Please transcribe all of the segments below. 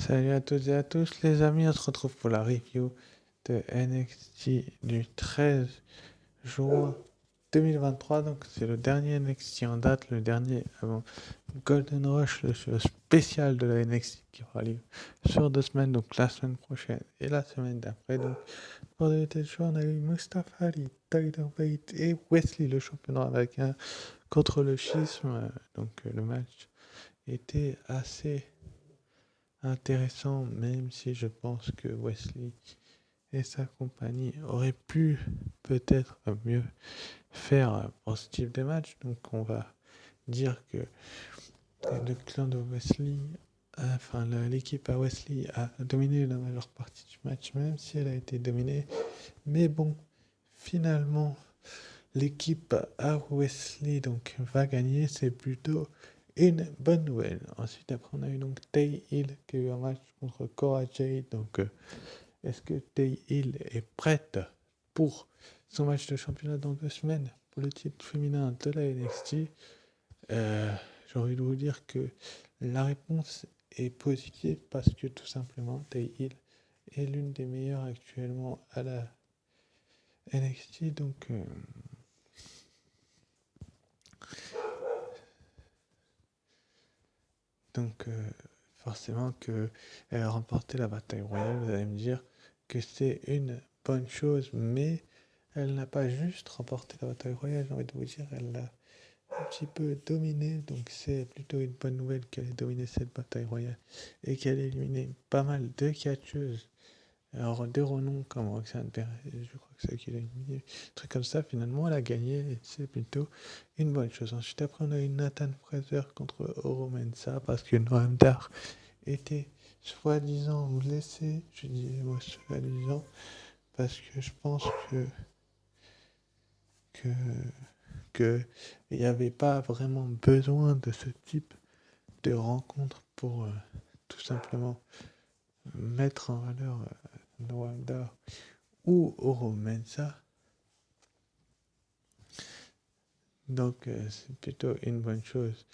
Salut à toutes et à tous les amis, on se retrouve pour la review de NXT du 13 juin 2023. Donc c'est le dernier NXT en date, le dernier avant Golden Rush, le show spécial de la NXT qui aura lieu sur 2 semaines, donc la semaine prochaine et la semaine d'après. Donc pour le tête show, on a eu Mustafa Ali, Tyler Bate et Wesley, le champion américain, contre le schisme. Donc le match était assez intéressant, même si je pense que Wesley et sa compagnie auraient pu peut-être mieux faire pour ce type de match. Donc on va dire que le clan de Wesley, enfin l'équipe à Wesley a dominé la majeure partie du match, même si elle a été dominée. Mais bon, finalement, l'équipe à Wesley donc va gagner, c'est plutôt une bonne nouvelle. Ensuite, après, on a eu donc Tay Hill qui a eu un match contre Cora Jade. Donc, est-ce que Tay Hill est prête pour son match de championnat dans 2 semaines pour le titre féminin de la NXT? J'ai envie de vous dire que la réponse est positive parce que tout simplement, Tay Hill est l'une des meilleures actuellement à la NXT. Donc, forcément qu'elle a remporté la bataille royale, vous allez me dire que c'est une bonne chose, mais elle n'a pas juste remporté la bataille royale, j'ai envie de vous dire, elle l'a un petit peu dominée, donc c'est plutôt une bonne nouvelle qu'elle ait dominé cette bataille royale et qu'elle ait éliminé pas mal de catcheuses. Alors, des renoms comme Roxanne Perez, je crois que c'est elle qui l'a éliminé, un truc comme ça, finalement, elle a gagné et c'est plutôt une bonne chose. Ensuite, après, on a eu Nathan Fraser contre Oro Mensah parce que Noam Dar était soi-disant blessé. Je dis moi soi-disant parce que je pense que, que il n'y avait pas vraiment besoin de ce type de rencontre pour tout simplement mettre en valeur Noam Dar ou Oro Mensah. Donc c'est plutôt une bonne chose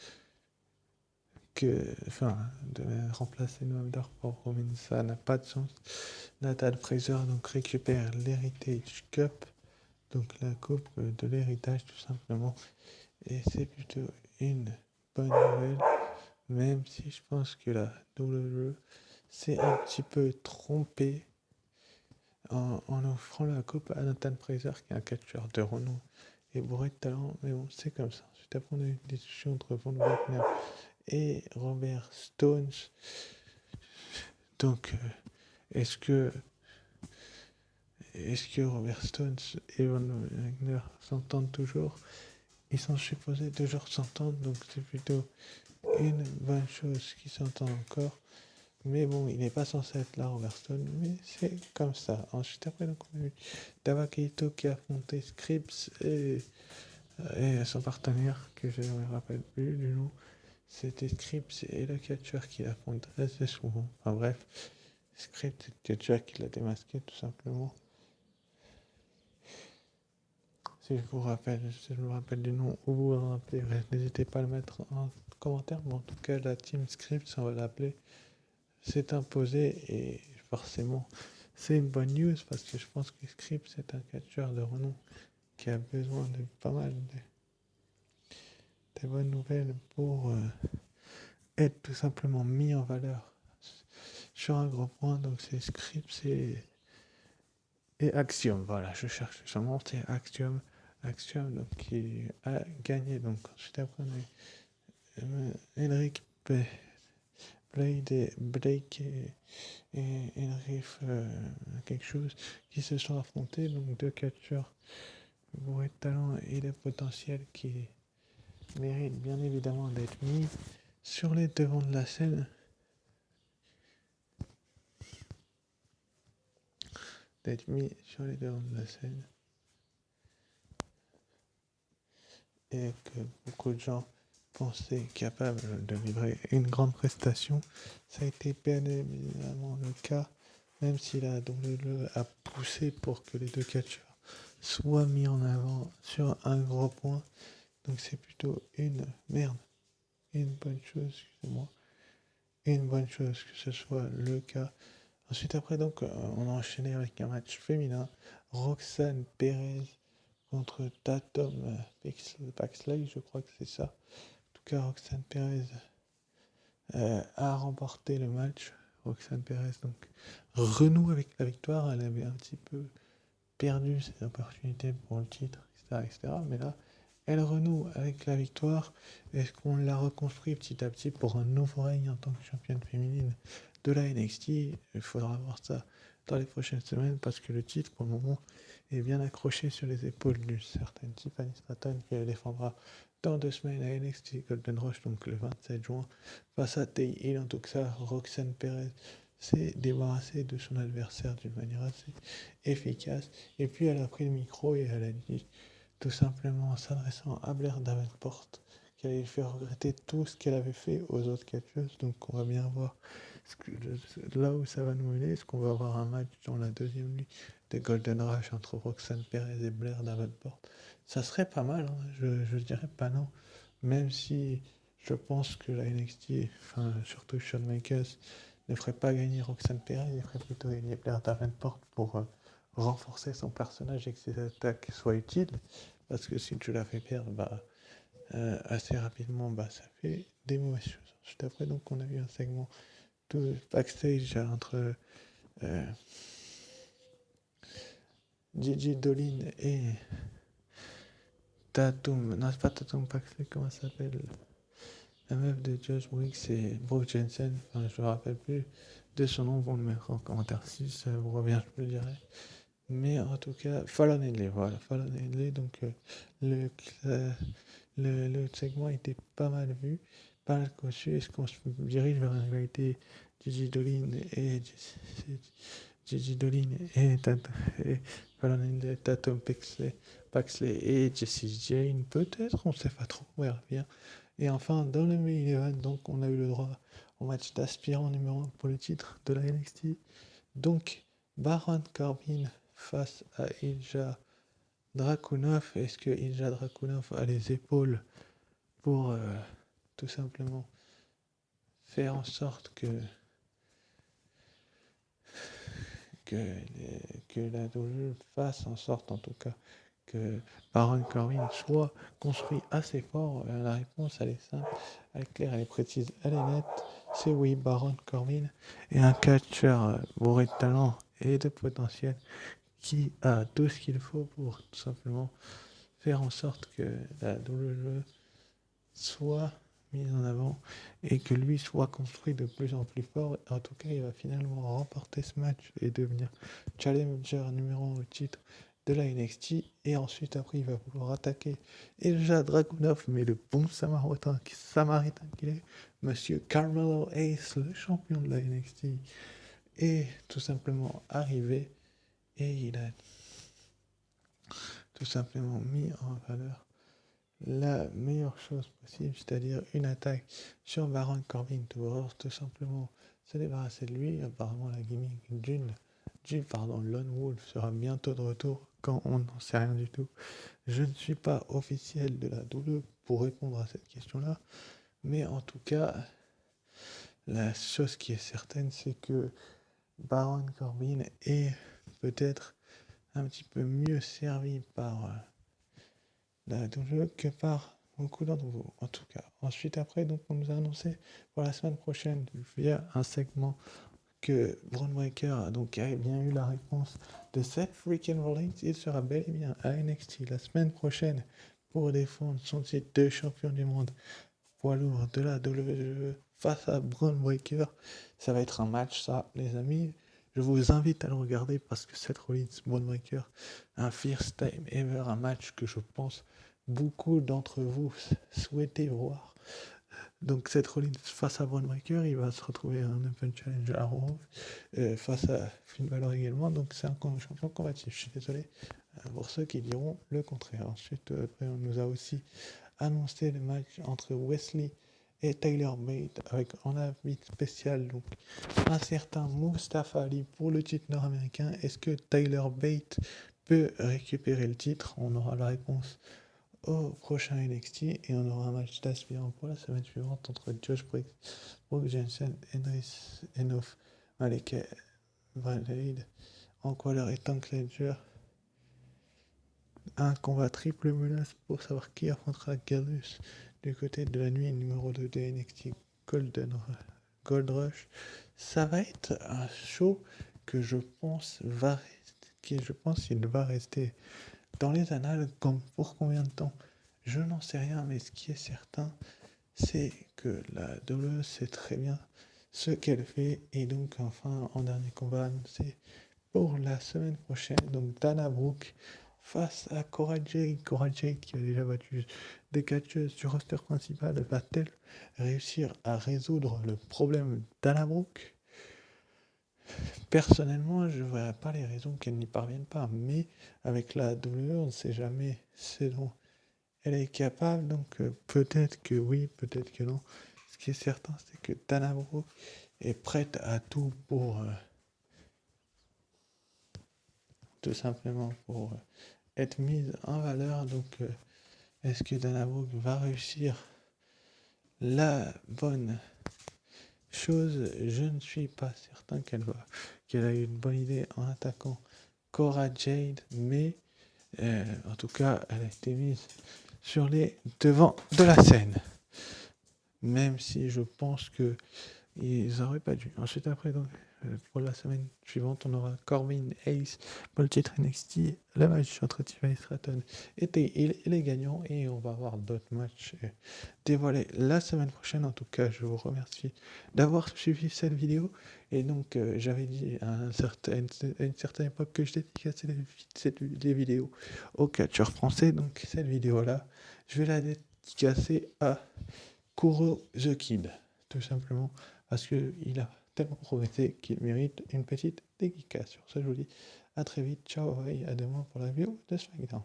de remplacer Noam Dar pour Romain, ça n'a pas de sens. Nathan Fraser donc récupère l'Heritage Cup, donc la coupe de l'héritage tout simplement, et c'est plutôt une bonne nouvelle, même si je pense que la WWE s'est un petit peu trompée en offrant la coupe à Nathan Fraser, qui est un catcheur de renom et bourré de talent, mais bon, c'est comme ça. Ensuite, après, on a eu une discussion entre Von Wagner et Robert Stones. Donc, est-ce que, est-ce que Robert Stones et Von Wagner s'entendent toujours? Ils sont supposés toujours s'entendre, donc c'est plutôt une bonne chose qu'ils s'entendent encore. Mais bon, il n'est pas censé être là, Robert Stone, mais c'est comme ça. Ensuite, après, donc, on a eu Dava Keito qui a affronté Scripps et son partenaire, que je ne me rappelle plus du nom. C'était Scripps et le catcheur qui l'affronte assez souvent. Enfin bref, Scripps et le catcheur qui l'a démasqué tout simplement. Si je me rappelle du nom ou vous en rappelez, n'hésitez pas à le mettre en commentaire. Mais en tout cas, la team Scripps, on va l'appeler, s'est imposée et forcément, c'est une bonne news parce que je pense que Scripps est un catcheur de renom qui a besoin de pas mal de bonnes nouvelles pour être tout simplement mis en valeur sur un gros point. Donc c'est Scripps et Axiom. Voilà, je cherche son nom, c'est Axiom. Axiom donc, qui a gagné. Donc ensuite après on a eu Henrik Blade et Blake et Henry quelque chose qui se sont affrontés. Donc deux catcheurs bourrés de talent et de potentiel qui méritent bien évidemment d'être mis sur les devants de la scène. D'être mis sur les devants de la scène. Et que beaucoup de gens pensaient capables de livrer une grande prestation. Ça a été bien évidemment le cas, même si la WWE a poussé pour que les deux catcheurs soient mis en avant sur un gros point. Donc c'est plutôt une bonne chose, excusez-moi. une bonne chose que ce soit le cas. Ensuite, après, donc, on a enchaîné avec un match féminin. Roxane Perez contre Tatum Paxley, je crois que c'est ça. En tout cas, Roxane Perez a remporté le match. Roxane Perez donc renoue avec la victoire. Elle avait un petit peu perdu ses opportunités pour le titre, etc., etc. Mais là, elle renoue avec la victoire. Est-ce qu'on l'a reconstruit petit à petit pour un nouveau règne en tant que championne féminine de la NXT? Il faudra voir ça dans les prochaines semaines parce que le titre, pour le moment, est bien accroché sur les épaules d'une certaine Tiffany Stratton qui le défendra dans 2 semaines à NXT Golden Rush, donc le 27 juin, face à Tay Hill. En tout cas, Roxane Perez s'est débarrassée de son adversaire d'une manière assez efficace. Et puis elle a pris le micro et elle a dit, tout simplement en s'adressant à Blair Davenport, qu'elle allait lui faire regretter tout ce qu'elle avait fait aux autres catcheuses. Donc on va bien voir là où ça va nous mener. Est-ce qu'on va avoir un match dans la deuxième nuit de Golden Rush entre Roxane Perez et Blair Davenport? Ça serait pas mal, hein. Je dirais pas non. Même si je pense que la NXT, enfin surtout Shawn Michaels, ne ferait pas gagner Roxane Perez, il ferait plutôt gagner Blair Davenport pour renforcer son personnage et que ses attaques soient utiles. Parce que si tu la fais perdre, assez rapidement, ça fait des mauvaises choses. Juste après, donc, on a eu un segment de backstage entre Gigi Dolin et Tatum. Non, c'est pas Tatum Paxley, comment ça s'appelle? La meuf de Josh Briggs, c'est Brooke Jensen. Enfin, je me rappelle plus de son nom, vous le mettrez en commentaire si ça vous revient, je vous le dirai. Mais en tout cas, Fallon Henley, voilà, Fallon Henley, donc le, le segment était pas mal vu, pas mal conçu. Est-ce qu'on se dirige vers une rivalité Gigi Dolin et Gigi Dolin et Fallon Henley, Tatum Paxley et Jessie Jane, peut-être, on sait pas trop, on verra bien. Et enfin, dans le main event, donc on a eu le droit au match d'aspirant numéro 1 pour le titre de la NXT. Donc, Baron Corbin face à Ilja Dragunov. Est-ce que Ilja Dragunov a les épaules pour tout simplement faire en sorte que la WWE fasse en sorte en tout cas que Baron Corbin soit construit assez fort? La réponse elle est simple, elle est claire, elle est précise, elle est nette. C'est oui, Baron Corbin est un catcheur bourré de talent et de potentiel qui a tout ce qu'il faut pour tout simplement faire en sorte que la WWE soit mise en avant et que lui soit construit de plus en plus fort. En tout cas, il va finalement remporter ce match et devenir challenger numéro 1 au titre de la NXT. Et ensuite, après, il va vouloir attaquer Ilja Dragunov, mais le bon samaritain qu'il est, Monsieur Carmelo Hayes, le champion de la NXT, est tout simplement arrivé et il a tout simplement mis en valeur la meilleure chose possible, c'est-à-dire une attaque sur Baron Corbin pour tout simplement se débarrasser de lui. Apparemment, la gimmick Lone Wolf sera bientôt de retour quand on n'en sait rien du tout. Je ne suis pas officiel de la WWE pour répondre à cette question-là, mais en tout cas, la chose qui est certaine, c'est que Baron Corbin est peut-être un petit peu mieux servi par la WWE que par beaucoup d'entre vous, en tout cas. Ensuite, après, donc, on nous a annoncé pour la semaine prochaine, via un segment, que Braun Breaker a bien eu la réponse de Seth freaking Rollins. Il sera bel et bien à NXT la semaine prochaine pour défendre son titre de champion du monde poids lourd de la WWE face à Braun Breaker. Ça va être un match, ça, les amis. Je vous invite à le regarder parce que Seth Rollins, Braun Breaker, un first time ever, un match que je pense beaucoup d'entre vous souhaitez voir. Donc Seth Rollins face à Braun Breaker, il va se retrouver un Open Challenge à Raw face à Finn Balor également. Donc c'est un champion combatif. Je suis désolé pour ceux qui diront le contraire. Ensuite, après, on nous a aussi annoncé le match entre Wesley et Tyler Bate avec en invité spécial donc un certain Mustafa Ali pour le titre nord-américain. Est-ce que Tyler Bate peut récupérer le titre? On aura la réponse au prochain NXT et on aura un match d'aspirant pour la semaine suivante entre Josh Brooks Jensen, Enof Maleke Valade, Hank Waller et Tank Ledger. Un combat triple menace pour savoir qui affrontera Gallus du côté de la nuit numéro 2 de NXT Gold Rush. Ça va être un show que je pense il va rester dans les annales. Comme pour combien de temps, je n'en sais rien, mais ce qui est certain, c'est que la WWE sait très bien ce qu'elle fait. Et donc enfin, en dernier combat, c'est pour la semaine prochaine, donc Dana Brooke face à Cora Jade. Cora Jade qui a déjà battu des catcheuses du roster principal, va-t-elle réussir à résoudre le problème Dana Brooke? Personnellement, je ne verrais pas les raisons qu'elle n'y parvienne pas, mais avec la WWE, on ne sait jamais ce dont elle est capable, donc peut-être que oui, peut-être que non. Ce qui est certain, c'est que Dana Brooke est prête à tout pour tout simplement pour être mise en valeur. Donc, est-ce que Dana Brooke va réussir la bonne chose? Je ne suis pas certain qu'elle a eu une bonne idée en attaquant Cora Jade, mais en tout cas, elle a été mise sur les devants de la scène. Même si je pense que ils auraient pas dû. Ensuite, après, donc, pour la semaine suivante, on aura Corbin Ace pour le titre NXT, le match entre Tiffany Stratton et les gagnants, et on va avoir d'autres matchs dévoilés la semaine prochaine. En tout cas, je vous remercie d'avoir suivi cette vidéo. Et donc, j'avais dit à une certaine époque que je dédicassais les vidéos aux catcheurs français. Donc, cette vidéo-là, je vais la dédicacer à Kuro the Kid, tout simplement, parce qu'il a tellement progressé qu'il mérite une petite dédicace. Sur ce, je vous dis à très vite, ciao et à demain pour la vidéo de SmackDown.